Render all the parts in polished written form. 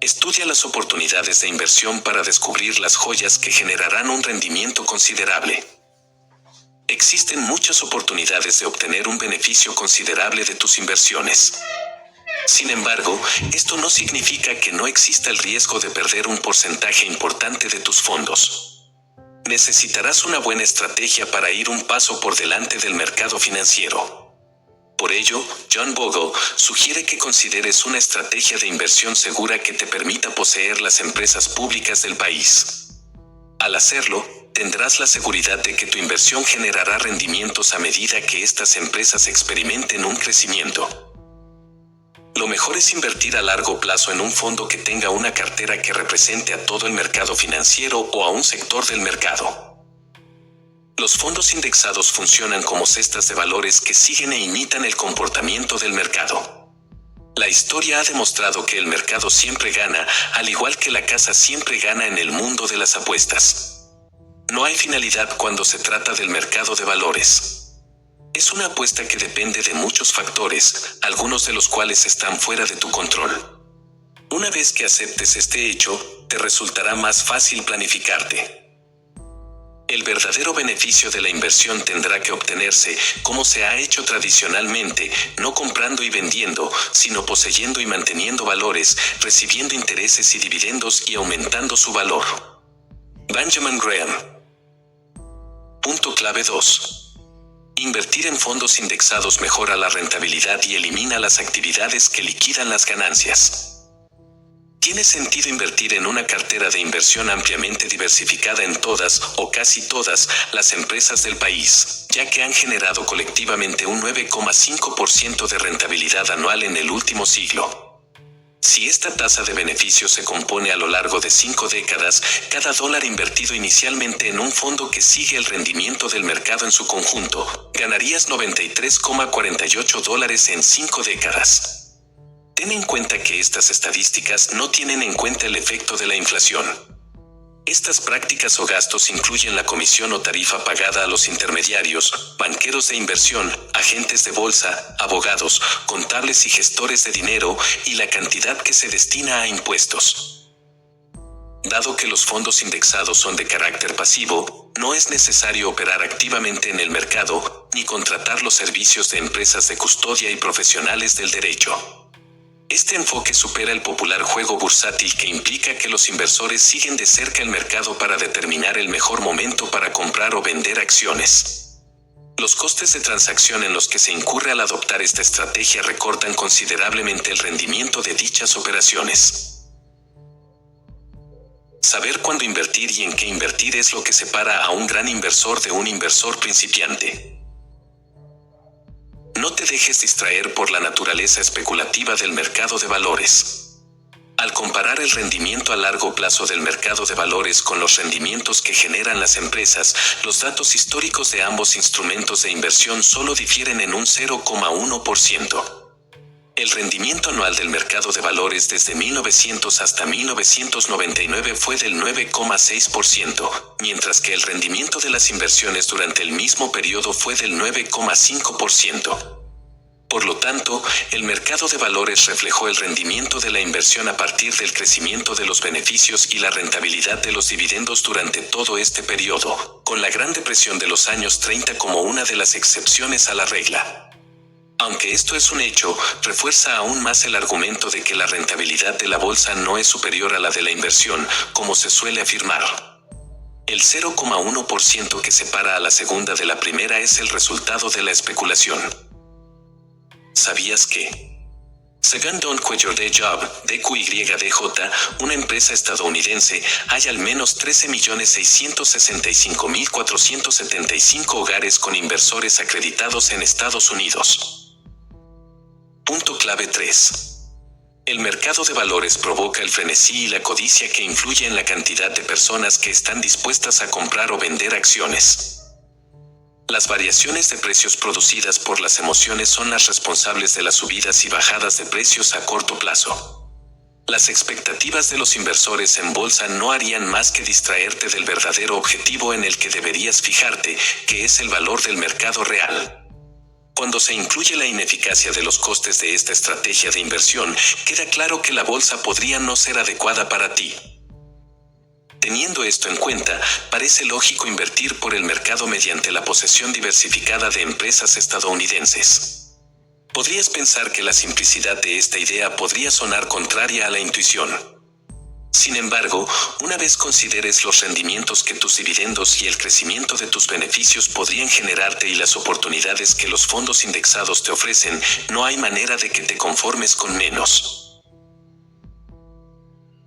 Estudia las oportunidades de inversión para descubrir las joyas que generarán un rendimiento considerable. Existen muchas oportunidades de obtener un beneficio considerable de tus inversiones. Sin embargo, esto no significa que no exista el riesgo de perder un porcentaje importante de tus fondos. Necesitarás una buena estrategia para ir un paso por delante del mercado financiero. Por ello, John Bogle sugiere que consideres una estrategia de inversión segura que te permita poseer las empresas públicas del país. Al hacerlo, tendrás la seguridad de que tu inversión generará rendimientos a medida que estas empresas experimenten un crecimiento. Lo mejor es invertir a largo plazo en un fondo que tenga una cartera que represente a todo el mercado financiero o a un sector del mercado. Los fondos indexados funcionan como cestas de valores que siguen e imitan el comportamiento del mercado. La historia ha demostrado que el mercado siempre gana, al igual que la casa siempre gana en el mundo de las apuestas. No hay finalidad cuando se trata del mercado de valores. Es una apuesta que depende de muchos factores, algunos de los cuales están fuera de tu control. Una vez que aceptes este hecho, te resultará más fácil planificarte. El verdadero beneficio de la inversión tendrá que obtenerse, como se ha hecho tradicionalmente, no comprando y vendiendo, sino poseyendo y manteniendo valores, recibiendo intereses y dividendos y aumentando su valor. Benjamin Graham. Punto clave 2. Invertir en fondos indexados mejora la rentabilidad y elimina las actividades que liquidan las ganancias. Tiene sentido invertir en una cartera de inversión ampliamente diversificada en todas, o casi todas, las empresas del país, ya que han generado colectivamente un 9,5% de rentabilidad anual en el último siglo. Si esta tasa de beneficio se compone a lo largo de 5 décadas, cada dólar invertido inicialmente en un fondo que sigue el rendimiento del mercado en su conjunto, ganarías $93,48 en 5 décadas. Ten en cuenta que estas estadísticas no tienen en cuenta el efecto de la inflación. Estas prácticas o gastos incluyen la comisión o tarifa pagada a los intermediarios, banqueros de inversión, agentes de bolsa, abogados, contables y gestores de dinero, y la cantidad que se destina a impuestos. Dado que los fondos indexados son de carácter pasivo, no es necesario operar activamente en el mercado, ni contratar los servicios de empresas de custodia y profesionales del derecho. Este enfoque supera el popular juego bursátil que implica que los inversores siguen de cerca el mercado para determinar el mejor momento para comprar o vender acciones. Los costes de transacción en los que se incurre al adoptar esta estrategia recortan considerablemente el rendimiento de dichas operaciones. Saber cuándo invertir y en qué invertir es lo que separa a un gran inversor de un inversor principiante. No te dejes distraer por la naturaleza especulativa del mercado de valores. Al comparar el rendimiento a largo plazo del mercado de valores con los rendimientos que generan las empresas, los datos históricos de ambos instrumentos de inversión solo difieren en un 0,1%. El rendimiento anual del mercado de valores desde 1900 hasta 1999 fue del 9,6%, mientras que el rendimiento de las inversiones durante el mismo periodo fue del 9,5%. Por lo tanto, el mercado de valores reflejó el rendimiento de la inversión a partir del crecimiento de los beneficios y la rentabilidad de los dividendos durante todo este periodo, con la Gran Depresión de los años 30 como una de las excepciones a la regla. Aunque esto es un hecho, refuerza aún más el argumento de que la rentabilidad de la bolsa no es superior a la de la inversión, como se suele afirmar. El 0,1% que separa a la segunda de la primera es el resultado de la especulación. ¿Sabías que? Según Don Cuellar de Job, DQYDJ, una empresa estadounidense, hay al menos 13.665.475 hogares con inversores acreditados en Estados Unidos. Punto clave 3. El mercado de valores provoca el frenesí y la codicia que influye en la cantidad de personas que están dispuestas a comprar o vender acciones. Las variaciones de precios producidas por las emociones son las responsables de las subidas y bajadas de precios a corto plazo. Las expectativas de los inversores en bolsa no harían más que distraerte del verdadero objetivo en el que deberías fijarte, que es el valor del mercado real. Cuando se incluye la ineficacia de los costes de esta estrategia de inversión, queda claro que la bolsa podría no ser adecuada para ti. Teniendo esto en cuenta, parece lógico invertir por el mercado mediante la posesión diversificada de empresas estadounidenses. Podrías pensar que la simplicidad de esta idea podría sonar contraria a la intuición. Sin embargo, una vez consideres los rendimientos que tus dividendos y el crecimiento de tus beneficios podrían generarte y las oportunidades que los fondos indexados te ofrecen, no hay manera de que te conformes con menos.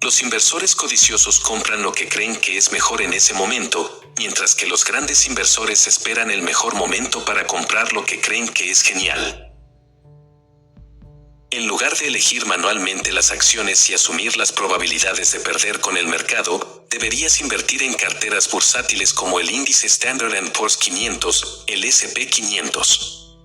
Los inversores codiciosos compran lo que creen que es mejor en ese momento, mientras que los grandes inversores esperan el mejor momento para comprar lo que creen que es genial. En lugar de elegir manualmente las acciones y asumir las probabilidades de perder con el mercado, deberías invertir en carteras bursátiles como el índice Standard & Poor's 500, el S&P 500.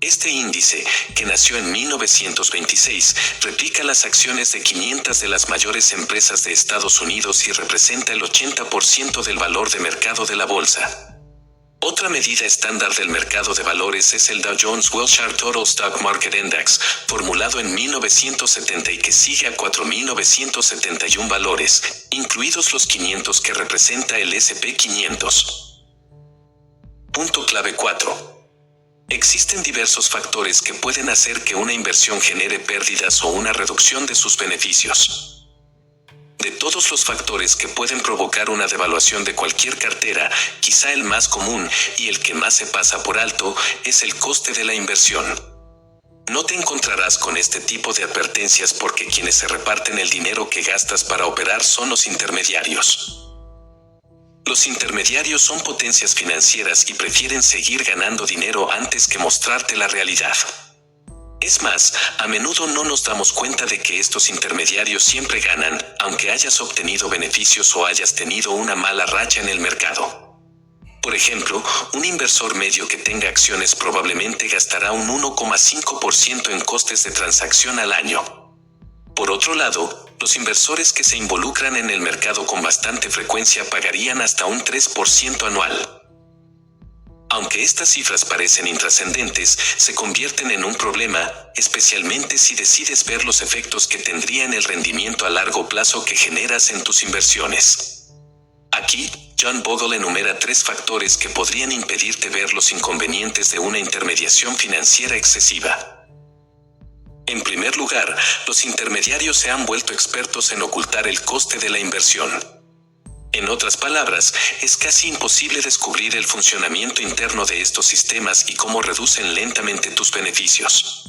Este índice, que nació en 1926, replica las acciones de 500 de las mayores empresas de Estados Unidos y representa el 80% del valor de mercado de la bolsa. Otra medida estándar del mercado de valores es el Dow Jones Wilshire Total Stock Market Index, formulado en 1970 y que sigue a 4.971 valores, incluidos los 500 que representa el S&P 500. Punto clave 4. Existen diversos factores que pueden hacer que una inversión genere pérdidas o una reducción de sus beneficios. De todos los factores que pueden provocar una devaluación de cualquier cartera, quizá el más común y el que más se pasa por alto es el coste de la inversión. No te encontrarás con este tipo de advertencias porque quienes se reparten el dinero que gastas para operar son los intermediarios. Los intermediarios son potencias financieras y prefieren seguir ganando dinero antes que mostrarte la realidad. Es más, a menudo no nos damos cuenta de que estos intermediarios siempre ganan, aunque hayas obtenido beneficios o hayas tenido una mala racha en el mercado. Por ejemplo, un inversor medio que tenga acciones probablemente gastará un 1,5% en costes de transacción al año. Por otro lado, los inversores que se involucran en el mercado con bastante frecuencia pagarían hasta un 3% anual. Aunque estas cifras parecen intrascendentes, se convierten en un problema, especialmente si decides ver los efectos que tendría en el rendimiento a largo plazo que generas en tus inversiones. Aquí, John Bogle enumera 3 factores que podrían impedirte ver los inconvenientes de una intermediación financiera excesiva. En primer lugar, los intermediarios se han vuelto expertos en ocultar el coste de la inversión. En otras palabras, es casi imposible descubrir el funcionamiento interno de estos sistemas y cómo reducen lentamente tus beneficios.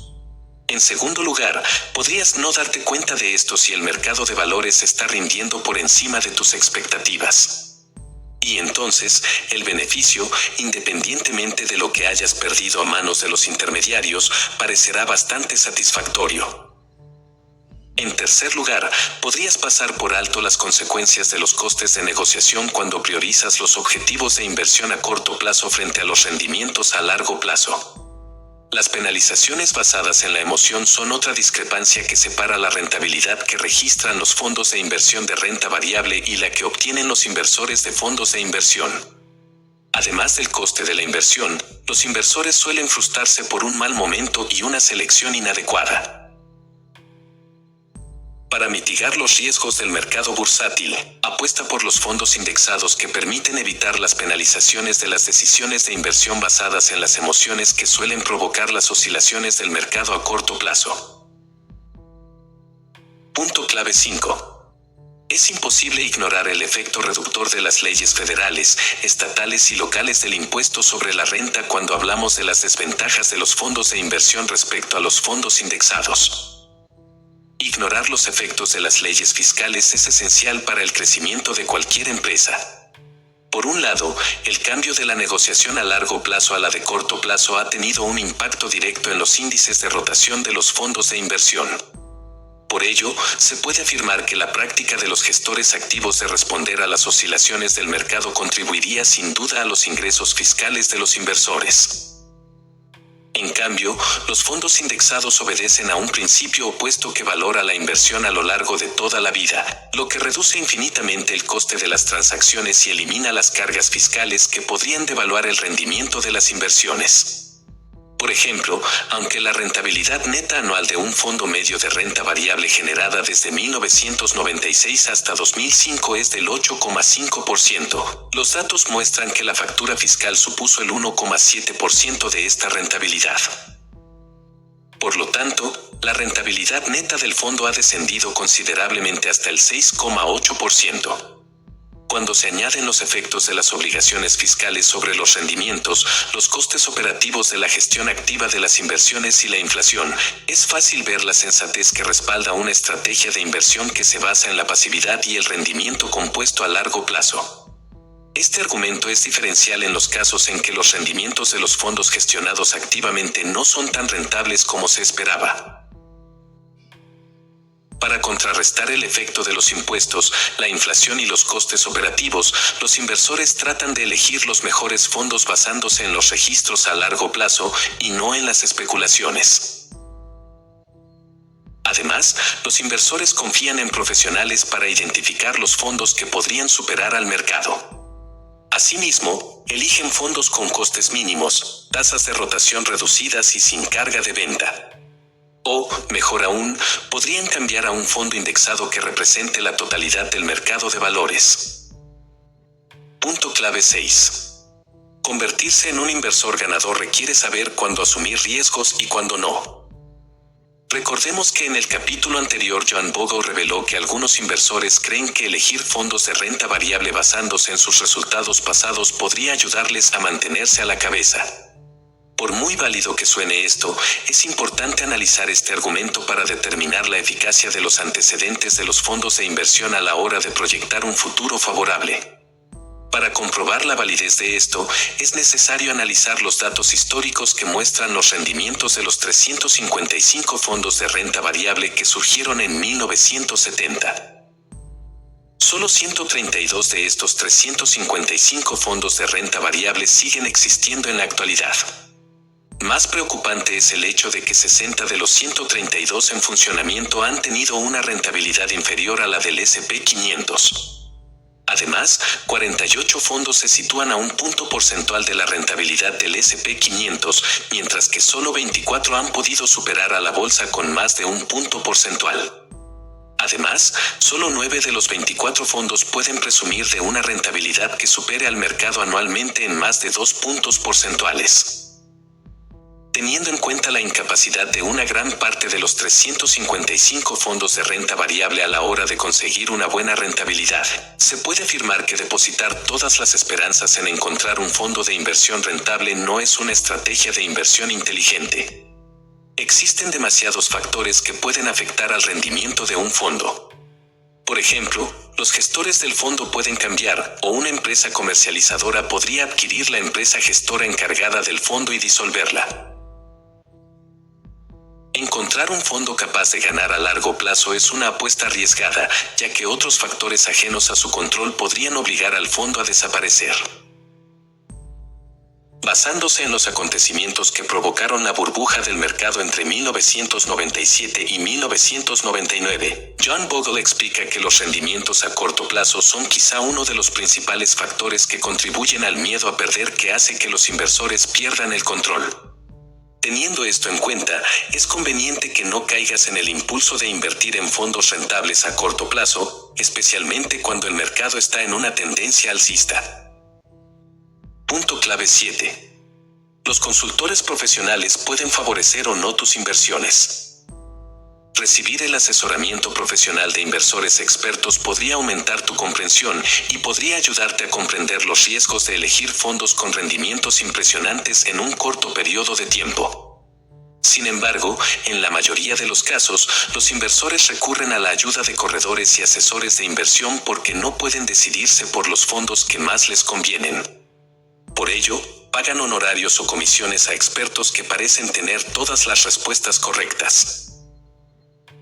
En segundo lugar, podrías no darte cuenta de esto si el mercado de valores está rindiendo por encima de tus expectativas. Y entonces, el beneficio, independientemente de lo que hayas perdido a manos de los intermediarios, parecerá bastante satisfactorio. En tercer lugar, podrías pasar por alto las consecuencias de los costes de negociación cuando priorizas los objetivos de inversión a corto plazo frente a los rendimientos a largo plazo. Las penalizaciones basadas en la emoción son otra discrepancia que separa la rentabilidad que registran los fondos de inversión de renta variable y la que obtienen los inversores de fondos de inversión. Además del coste de la inversión, los inversores suelen frustrarse por un mal momento y una selección inadecuada. Para mitigar los riesgos del mercado bursátil, apuesta por los fondos indexados que permiten evitar las penalizaciones de las decisiones de inversión basadas en las emociones que suelen provocar las oscilaciones del mercado a corto plazo. Punto clave 5. Es imposible ignorar el efecto reductor de las leyes federales, estatales y locales del impuesto sobre la renta cuando hablamos de las desventajas de los fondos de inversión respecto a los fondos indexados. Ignorar los efectos de las leyes fiscales es esencial para el crecimiento de cualquier empresa. Por un lado, el cambio de la negociación a largo plazo a la de corto plazo ha tenido un impacto directo en los índices de rotación de los fondos de inversión. Por ello, se puede afirmar que la práctica de los gestores activos de responder a las oscilaciones del mercado contribuiría sin duda a los ingresos fiscales de los inversores. En cambio, los fondos indexados obedecen a un principio opuesto que valora la inversión a lo largo de toda la vida, lo que reduce infinitamente el coste de las transacciones y elimina las cargas fiscales que podrían devaluar el rendimiento de las inversiones. Por Por ejemplo, aunque la rentabilidad neta anual de un fondo medio de renta variable generada desde 1996 hasta 2005 es del 8,5%, los datos muestran que la factura fiscal supuso el 1,7% de esta rentabilidad. Por lo tanto, la rentabilidad neta del fondo ha descendido considerablemente hasta el 6,8%. Cuando se añaden los efectos de las obligaciones fiscales sobre los rendimientos, los costes operativos de la gestión activa de las inversiones y la inflación, es fácil ver la sensatez que respalda una estrategia de inversión que se basa en la pasividad y el rendimiento compuesto a largo plazo. Este argumento es diferencial en los casos en que los rendimientos de los fondos gestionados activamente no son tan rentables como se esperaba. Para contrarrestar el efecto de los impuestos, la inflación y los costes operativos, los inversores tratan de elegir los mejores fondos basándose en los registros a largo plazo y no en las especulaciones. Además, los inversores confían en profesionales para identificar los fondos que podrían superar al mercado. Asimismo, eligen fondos con costes mínimos, tasas de rotación reducidas y sin carga de venta. O, mejor aún, podrían cambiar a un fondo indexado que represente la totalidad del mercado de valores. Punto clave 6. Convertirse en un inversor ganador requiere saber cuándo asumir riesgos y cuándo no. Recordemos que en el capítulo anterior John Bogle reveló que algunos inversores creen que elegir fondos de renta variable basándose en sus resultados pasados podría ayudarles a mantenerse a la cabeza. Por muy válido que suene esto, es importante analizar este argumento para determinar la eficacia de los antecedentes de los fondos de inversión a la hora de proyectar un futuro favorable. Para comprobar la validez de esto, es necesario analizar los datos históricos que muestran los rendimientos de los 355 fondos de renta variable que surgieron en 1970. Solo 132 de estos 355 fondos de renta variable siguen existiendo en la actualidad. Más preocupante es el hecho de que 60 de los 132 en funcionamiento han tenido una rentabilidad inferior a la del S&P 500. Además, 48 fondos se sitúan a un punto porcentual de la rentabilidad del S&P 500, mientras que solo 24 han podido superar a la bolsa con más de un punto porcentual. Además, solo 9 de los 24 fondos pueden presumir de una rentabilidad que supere al mercado anualmente en más de 2 puntos porcentuales. Teniendo en cuenta la incapacidad de una gran parte de los 355 fondos de renta variable a la hora de conseguir una buena rentabilidad, se puede afirmar que depositar todas las esperanzas en encontrar un fondo de inversión rentable no es una estrategia de inversión inteligente. Existen demasiados factores que pueden afectar al rendimiento de un fondo. Por ejemplo, los gestores del fondo pueden cambiar, o una empresa comercializadora podría adquirir la empresa gestora encargada del fondo y disolverla. Encontrar un fondo capaz de ganar a largo plazo es una apuesta arriesgada, ya que otros factores ajenos a su control podrían obligar al fondo a desaparecer. Basándose en los acontecimientos que provocaron la burbuja del mercado entre 1997 y 1999, John Bogle explica que los rendimientos a corto plazo son quizá uno de los principales factores que contribuyen al miedo a perder que hace que los inversores pierdan el control. Teniendo esto en cuenta, es conveniente que no caigas en el impulso de invertir en fondos rentables a corto plazo, especialmente cuando el mercado está en una tendencia alcista. Punto clave 7. Los consultores profesionales pueden favorecer o no tus inversiones. Recibir el asesoramiento profesional de inversores expertos podría aumentar tu comprensión y podría ayudarte a comprender los riesgos de elegir fondos con rendimientos impresionantes en un corto periodo de tiempo. Sin embargo, en la mayoría de los casos, los inversores recurren a la ayuda de corredores y asesores de inversión porque no pueden decidirse por los fondos que más les convienen. Por ello, pagan honorarios o comisiones a expertos que parecen tener todas las respuestas correctas.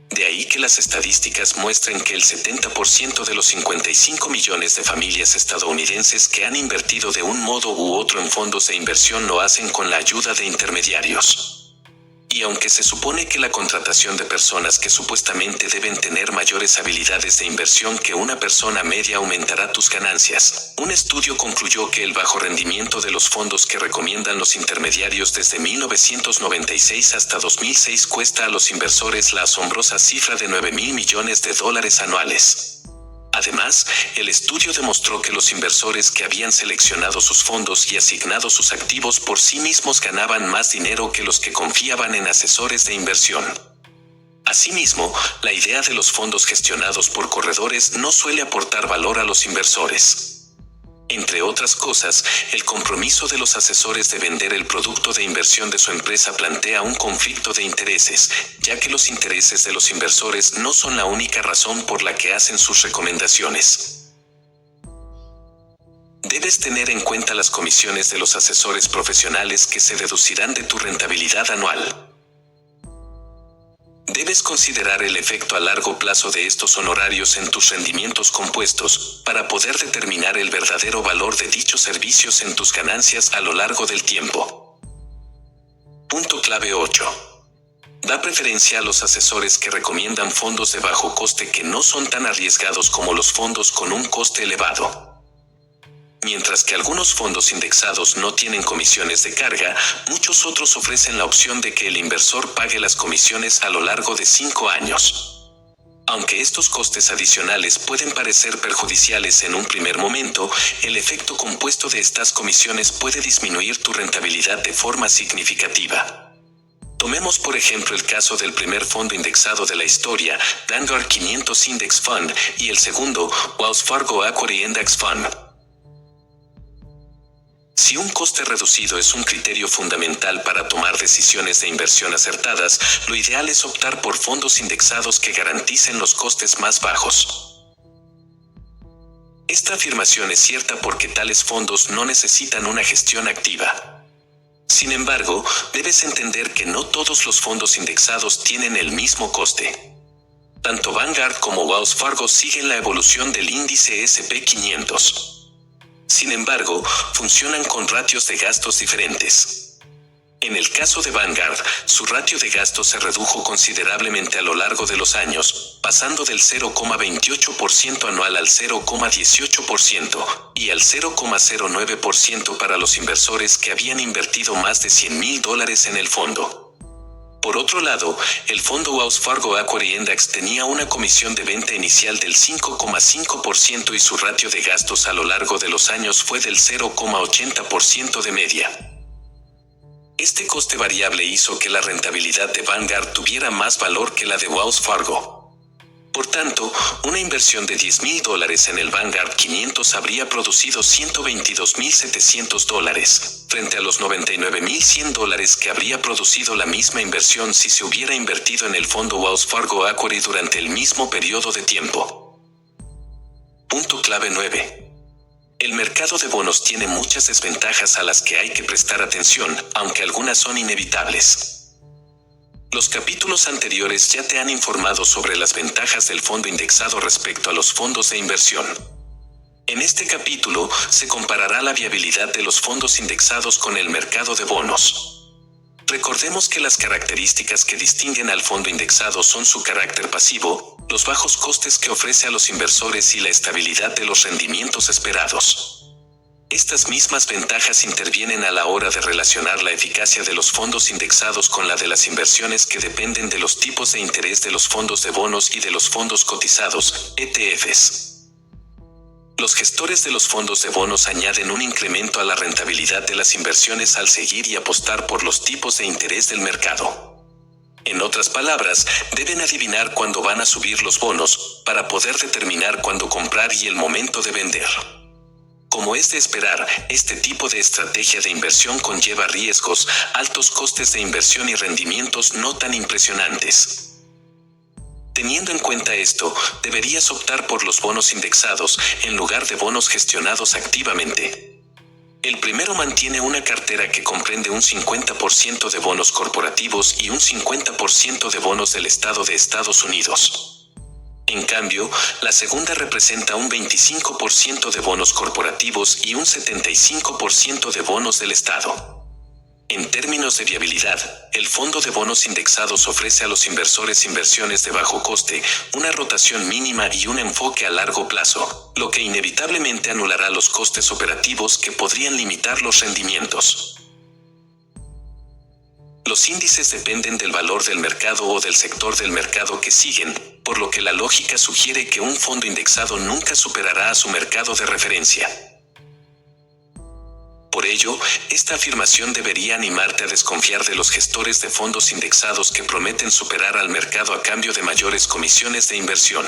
De ahí que las estadísticas muestren que el 70% de los 55 millones de familias estadounidenses que han invertido de un modo u otro en fondos de inversión lo hacen con la ayuda de intermediarios. Y aunque se supone que la contratación de personas que supuestamente deben tener mayores habilidades de inversión que una persona media aumentará tus ganancias, un estudio concluyó que el bajo rendimiento de los fondos que recomiendan los intermediarios desde 1996 hasta 2006 cuesta a los inversores la asombrosa cifra de $9.000 millones anuales. Además, el estudio demostró que los inversores que habían seleccionado sus fondos y asignado sus activos por sí mismos ganaban más dinero que los que confiaban en asesores de inversión. Asimismo, la idea de los fondos gestionados por corredores no suele aportar valor a los inversores. Entre otras cosas, el compromiso de los asesores de vender el producto de inversión de su empresa plantea un conflicto de intereses, ya que los intereses de los inversores no son la única razón por la que hacen sus recomendaciones. Debes tener en cuenta las comisiones de los asesores profesionales que se deducirán de tu rentabilidad anual. Debes considerar el efecto a largo plazo de estos honorarios en tus rendimientos compuestos, para poder determinar el verdadero valor de dichos servicios en tus ganancias a lo largo del tiempo. Punto clave 8. Da preferencia a los asesores que recomiendan fondos de bajo coste que no son tan arriesgados como los fondos con un coste elevado. Mientras que algunos fondos indexados no tienen comisiones de carga, muchos otros ofrecen la opción de que el inversor pague las comisiones a lo largo de 5 años. Aunque estos costes adicionales pueden parecer perjudiciales en un primer momento, el efecto compuesto de estas comisiones puede disminuir tu rentabilidad de forma significativa. Tomemos por ejemplo el caso del primer fondo indexado de la historia, Vanguard 500 Index Fund, y el segundo, Wells Fargo Equity Index Fund. Si un coste reducido es un criterio fundamental para tomar decisiones de inversión acertadas, lo ideal es optar por fondos indexados que garanticen los costes más bajos. Esta afirmación es cierta porque tales fondos no necesitan una gestión activa. Sin embargo, debes entender que no todos los fondos indexados tienen el mismo coste. Tanto Vanguard como Wells Fargo siguen la evolución del índice S&P 500. Sin embargo, funcionan con ratios de gastos diferentes. En el caso de Vanguard, su ratio de gastos se redujo considerablemente a lo largo de los años, pasando del 0,28% anual al 0,18% y al 0,09% para los inversores que habían invertido más de $100.000 en el fondo. Por otro lado, el fondo Wells Fargo Equity Index tenía una comisión de venta inicial del 5,5% y su ratio de gastos a lo largo de los años fue del 0,80% de media. Este coste variable hizo que la rentabilidad de Vanguard tuviera más valor que la de Wells Fargo. Por tanto, una inversión de $10.000 en el Vanguard 500 habría producido $122.700, frente a los $99.100 que habría producido la misma inversión si se hubiera invertido en el fondo Wells Fargo Equity durante el mismo periodo de tiempo. Punto clave 9. El mercado de bonos tiene muchas desventajas a las que hay que prestar atención, aunque algunas son inevitables. Los capítulos anteriores ya te han informado sobre las ventajas del fondo indexado respecto a los fondos de inversión. En este capítulo, se comparará la viabilidad de los fondos indexados con el mercado de bonos. Recordemos que las características que distinguen al fondo indexado son su carácter pasivo, los bajos costes que ofrece a los inversores y la estabilidad de los rendimientos esperados. Estas mismas ventajas intervienen a la hora de relacionar la eficacia de los fondos indexados con la de las inversiones que dependen de los tipos de interés de los fondos de bonos y de los fondos cotizados, ETFs. Los gestores de los fondos de bonos añaden un incremento a la rentabilidad de las inversiones al seguir y apostar por los tipos de interés del mercado. En otras palabras, deben adivinar cuándo van a subir los bonos, para poder determinar cuándo comprar y el momento de vender. Como es de esperar, este tipo de estrategia de inversión conlleva riesgos, altos costes de inversión y rendimientos no tan impresionantes. Teniendo en cuenta esto, deberías optar por los bonos indexados, en lugar de bonos gestionados activamente. El primero mantiene una cartera que comprende un 50% de bonos corporativos y un 50% de bonos del Estado de Estados Unidos. En cambio, la segunda representa un 25% de bonos corporativos y un 75% de bonos del Estado. En términos de viabilidad, el fondo de bonos indexados ofrece a los inversores inversiones de bajo coste, una rotación mínima y un enfoque a largo plazo, lo que inevitablemente anulará los costes operativos que podrían limitar los rendimientos. Los índices dependen del valor del mercado o del sector del mercado que siguen, por lo que la lógica sugiere que un fondo indexado nunca superará a su mercado de referencia. Por ello, esta afirmación debería animarte a desconfiar de los gestores de fondos indexados que prometen superar al mercado a cambio de mayores comisiones de inversión.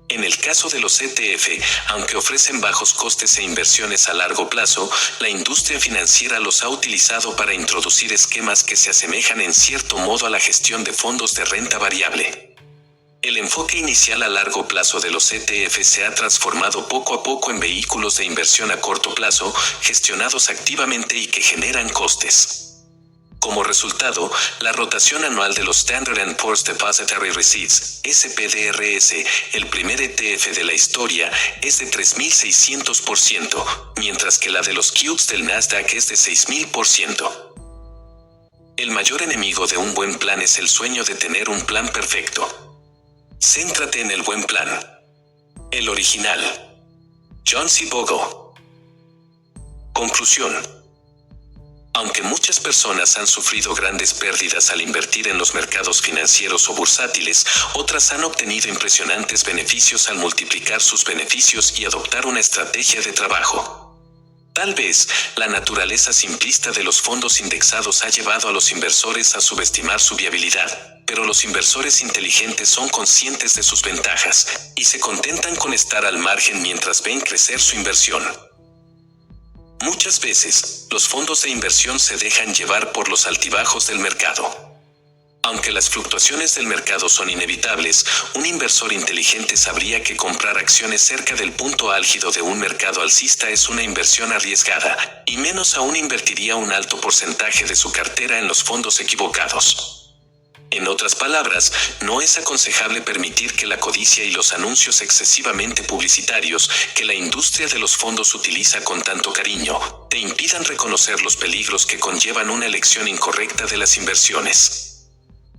En el caso de los ETF, aunque ofrecen bajos costes e inversiones a largo plazo, la industria financiera los ha utilizado para introducir esquemas que se asemejan en cierto modo a la gestión de fondos de renta variable. El enfoque inicial a largo plazo de los ETF se ha transformado poco a poco en vehículos de inversión a corto plazo, gestionados activamente y que generan costes. Como resultado, la rotación anual de los Standard & Poor's Depositary Receipts, SPDRs, el primer ETF de la historia, es de 3.600%, mientras que la de los QQs del Nasdaq es de 6.000%. El mayor enemigo de un buen plan es el sueño de tener un plan perfecto. Céntrate en el buen plan. El original. John C. Bogle. Conclusión. Aunque muchas personas han sufrido grandes pérdidas al invertir en los mercados financieros o bursátiles, otras han obtenido impresionantes beneficios al multiplicar sus beneficios y adoptar una estrategia de trabajo. Tal vez, la naturaleza simplista de los fondos indexados ha llevado a los inversores a subestimar su viabilidad, pero los inversores inteligentes son conscientes de sus ventajas y se contentan con estar al margen mientras ven crecer su inversión. Muchas veces, los fondos de inversión se dejan llevar por los altibajos del mercado. Aunque las fluctuaciones del mercado son inevitables, un inversor inteligente sabría que comprar acciones cerca del punto álgido de un mercado alcista es una inversión arriesgada, y menos aún invertiría un alto porcentaje de su cartera en los fondos equivocados. En otras palabras, no es aconsejable permitir que la codicia y los anuncios excesivamente publicitarios que la industria de los fondos utiliza con tanto cariño, te impidan reconocer los peligros que conllevan una elección incorrecta de las inversiones.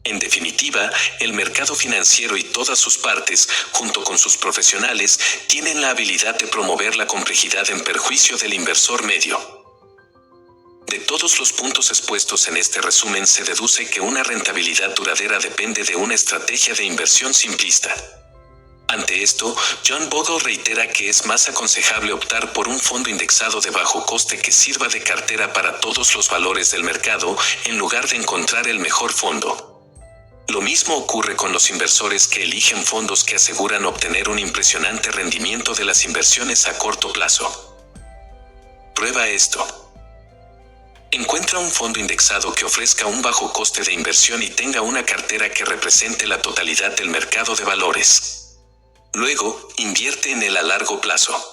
En definitiva, el mercado financiero y todas sus partes, junto con sus profesionales, tienen la habilidad de promover la complejidad en perjuicio del inversor medio. De todos los puntos expuestos en este resumen se deduce que una rentabilidad duradera depende de una estrategia de inversión simplista. Ante esto, John Bogle reitera que es más aconsejable optar por un fondo indexado de bajo coste que sirva de cartera para todos los valores del mercado, en lugar de encontrar el mejor fondo. Lo mismo ocurre con los inversores que eligen fondos que aseguran obtener un impresionante rendimiento de las inversiones a corto plazo. Prueba esto. Encuentra un fondo indexado que ofrezca un bajo coste de inversión y tenga una cartera que represente la totalidad del mercado de valores. Luego, invierte en él a largo plazo.